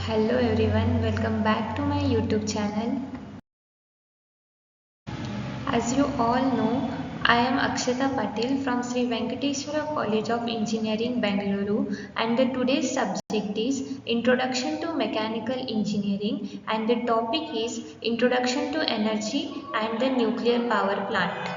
Hello everyone, welcome back to my YouTube channel. As you all know, I am Akshata Patil from Sri Venkateswara College of Engineering, Bangalore, and today's subject is Introduction to Mechanical Engineering, and the topic is Introduction to Energy and the Nuclear Power Plant.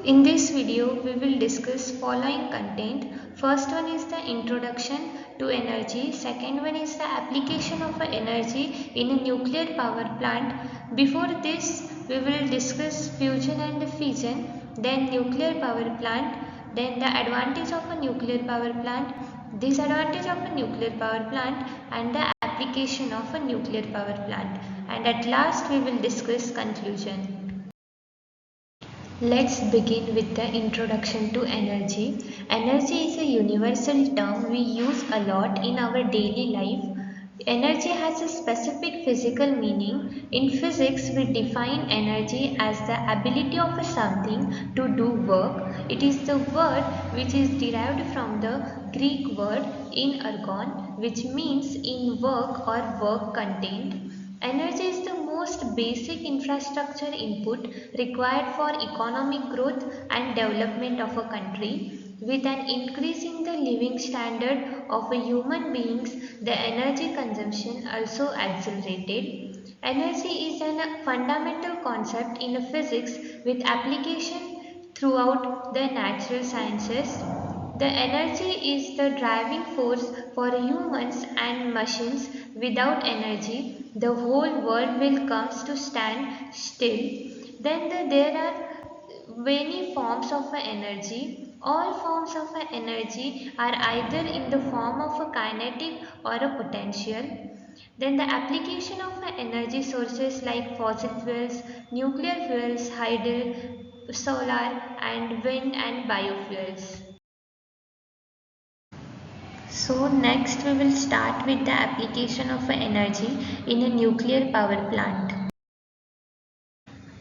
In this video, we will discuss following content. First one is the introduction to energy. Second one is the application of energy in a nuclear power plant. Before this, we will discuss fusion and fission, then nuclear power plant, then the advantage of a nuclear power plant, disadvantage of a nuclear power plant, and the application of a nuclear power plant. And at last, we will discuss conclusion. Let's begin with the introduction to energy. Energy is a universal term we use a lot in our daily life. Energy has a specific physical meaning. In physics, we define energy as the ability of something to do work. It is the word which is derived from the Greek word in ergon, which means in work or work contained. Energy is the most basic infrastructure input required for economic growth and development of a country. With an increase in the living standard of human beings, the energy consumption also accelerated. Energy is a fundamental concept in physics with application throughout the natural sciences. The energy is the driving force for humans and machines. Without energy, the whole world will come to stand still. There are many forms of energy. All forms of energy are either in the form of a kinetic or a potential. Then the application of energy sources like fossil fuels, nuclear fuels, hydro, solar and wind and biofuels. So next we will start with the application of energy in a nuclear power plant.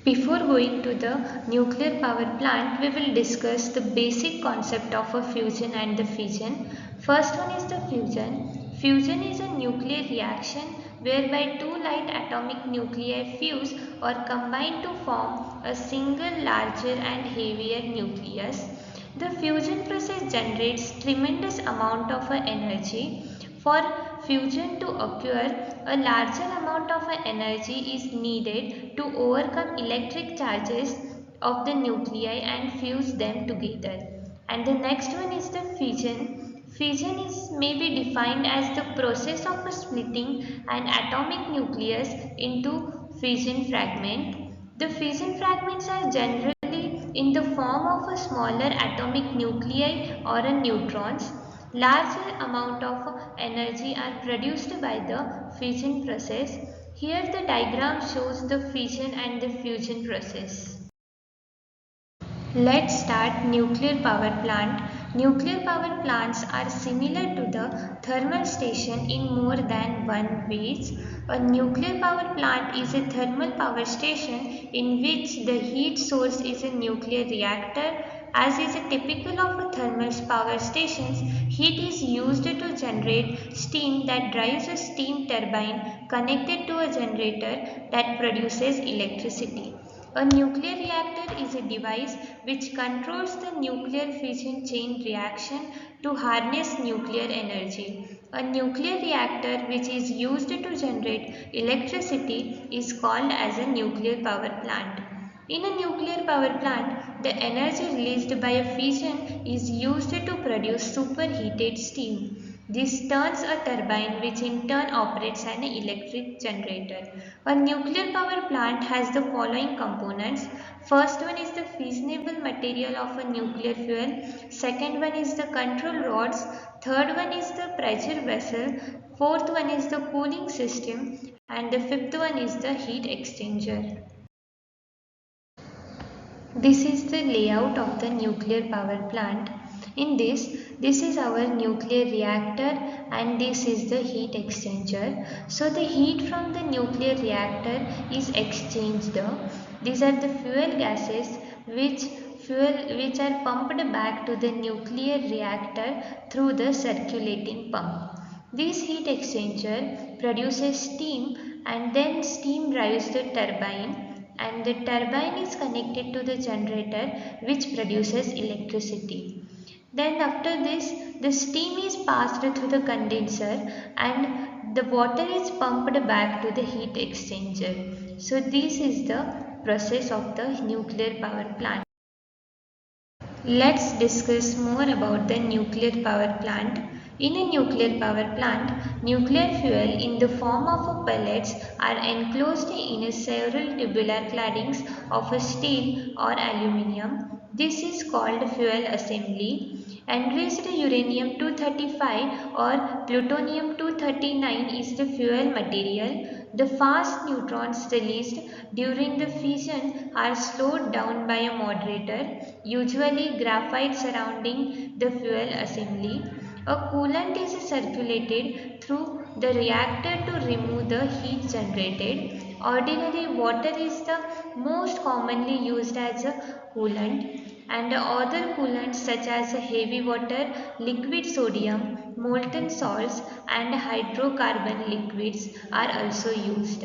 Before going to the nuclear power plant, we will discuss the basic concept of a fusion and the fission. First one is the fusion. Fusion is a nuclear reaction whereby two light atomic nuclei fuse or combine to form a single larger and heavier nucleus. The fusion process generates tremendous amount of energy. For fusion to occur, a larger amount of energy is needed to overcome electric charges of the nuclei and fuse them together. And the next one is the fission. Fission is may be defined as the process of splitting an atomic nucleus into fission fragment. The fission fragments are generally in the form of a smaller atomic nuclei or a neutrons. Larger amount of energy are produced by the fission process. Here the diagram shows the fission and the fusion process. Let's start nuclear power plant. Nuclear power plants are similar to the thermal station in more than one ways. A nuclear power plant is a thermal power station in which the heat source is a nuclear reactor. As is typical of thermal power stations, heat is used to generate steam that drives a steam turbine connected to a generator that produces electricity. A nuclear reactor is a device which controls the nuclear fission chain reaction to harness nuclear energy. A nuclear reactor which is used to generate electricity is called as a nuclear power plant. In a nuclear power plant, the energy released by a fission is used to produce superheated steam. This turns a turbine which in turn operates an electric generator. A nuclear power plant has the following components. First one is the fissionable material of a nuclear fuel. Second one is the control rods. Third one is the pressure vessel. Fourth one is the cooling system. And the fifth one is the heat exchanger. This is the layout of the nuclear power plant. In this is our nuclear reactor and this is the heat exchanger. So the heat from the nuclear reactor is exchanged. These are the fuel gases which are pumped back to the nuclear reactor through the circulating pump. This heat exchanger produces steam and then steam drives the turbine, and the turbine is connected to the generator which produces electricity. Then after this, the steam is passed through the condenser and the water is pumped back to the heat exchanger. So this is the process of the nuclear power plant. Let's discuss more about the nuclear power plant. In a nuclear power plant, nuclear fuel in the form of pellets are enclosed in a several tubular claddings of a steel or aluminium. This is called fuel assembly. Enriched uranium 235 or plutonium 239 is the fuel material. The fast neutrons released during the fission are slowed down by a moderator, usually graphite surrounding the fuel assembly. A coolant is circulated through the reactor to remove the heat generated. Ordinary water is the most commonly used as a coolant, and other coolants such as heavy water, liquid sodium, molten salts, and hydrocarbon liquids are also used.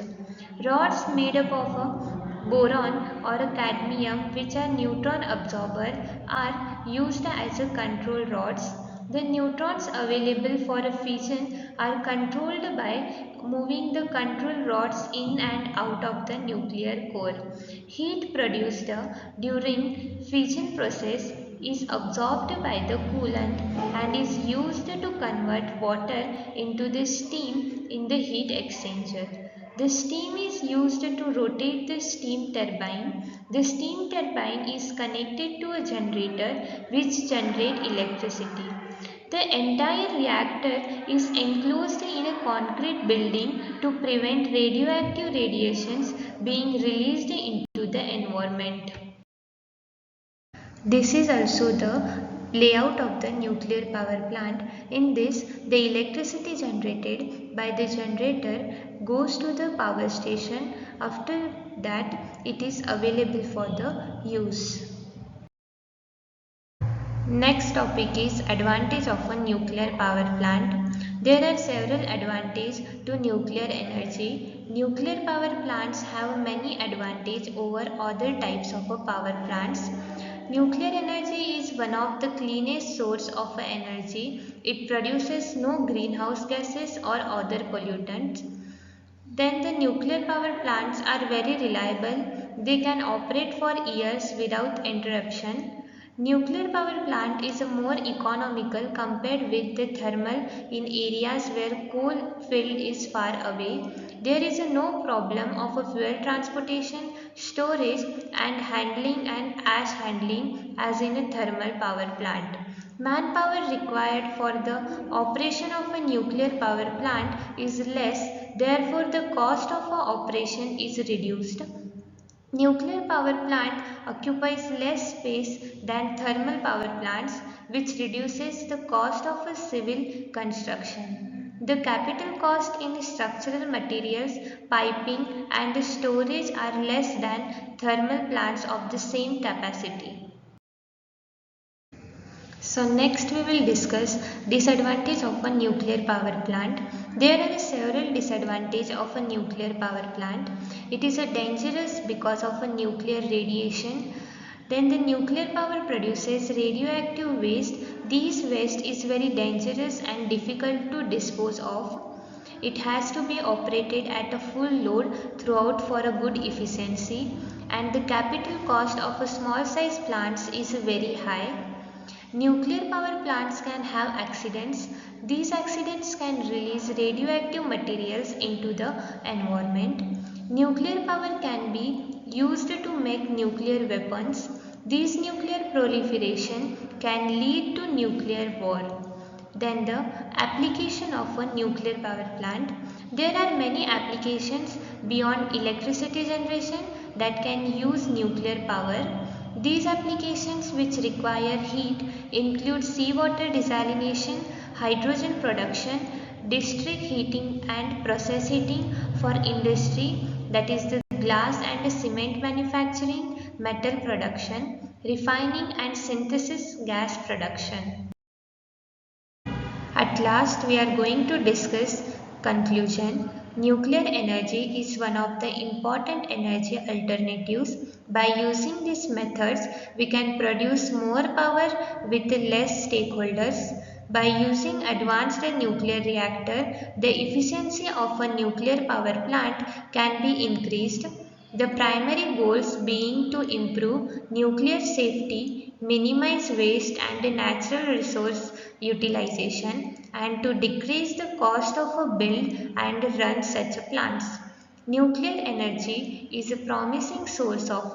Rods made up of a boron or a cadmium, which are neutron absorber, are used as a control rods. The neutrons available for a fission are controlled by moving the control rods in and out of the nuclear core. Heat produced during fission process is absorbed by the coolant and is used to convert water into the steam in the heat exchanger. The steam is used to rotate the steam turbine. The steam turbine is connected to a generator which generates electricity. The entire reactor is enclosed in a concrete building to prevent radioactive radiations being released into the environment. This is also the layout of the nuclear power plant. In this, the electricity generated by the generator goes to the power station. After that, it is available for the use. Next topic is advantage of a nuclear power plant. There are several advantages to nuclear energy. Nuclear power plants have many advantages over other types of power plants. Nuclear energy is one of the cleanest source of energy. It produces no greenhouse gases or other pollutants. Then the nuclear power plants are very reliable. They can operate for years without interruption. Nuclear power plant is more economical compared with the thermal in areas where coal field is far away. There is no problem of a fuel transportation, storage and handling and ash handling as in a thermal power plant. Manpower required for the operation of a nuclear power plant is less, therefore the cost of operation is reduced. Nuclear power plant occupies less space than thermal power plants, which reduces the cost of a civil construction. The capital cost in structural materials, piping and storage are less than thermal plants of the same capacity. So next we will discuss disadvantage of a nuclear power plant. There are several disadvantages of a nuclear power plant. It is a dangerous because of a nuclear radiation. Then the nuclear power produces radioactive waste. This waste is very dangerous and difficult to dispose of. It has to be operated at a full load throughout for a good efficiency, and the capital cost of a small size plants is very high. Nuclear power plants can have accidents. These accidents can release radioactive materials into the environment. Nuclear power can be used to make nuclear weapons. This nuclear proliferation can lead to nuclear war. Then the application of a nuclear power plant. There are many applications beyond electricity generation that can use nuclear power. These applications which require heat include seawater desalination, hydrogen production, district heating and process heating for industry, that is the glass and cement manufacturing, metal production, refining and synthesis gas production. At last, we are going to discuss conclusion. Nuclear energy is one of the important energy alternatives. By using these methods, we can produce more power with less stakeholders. By using advanced nuclear reactor, the efficiency of a nuclear power plant can be increased. The primary goals being to improve nuclear safety, minimize waste and natural resource utilization, and to decrease the cost of a build and run such plants. Nuclear energy is a promising source of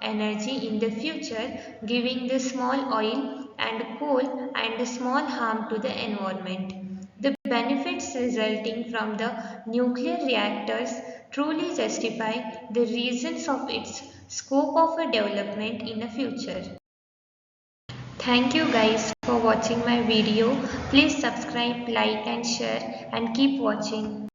energy in the future, giving the small oil and coal and small harm to the environment. The benefits resulting from the nuclear reactors truly justify the reasons of its scope of a development in the future. Thank you guys for watching my video. Please subscribe, like and share and keep watching.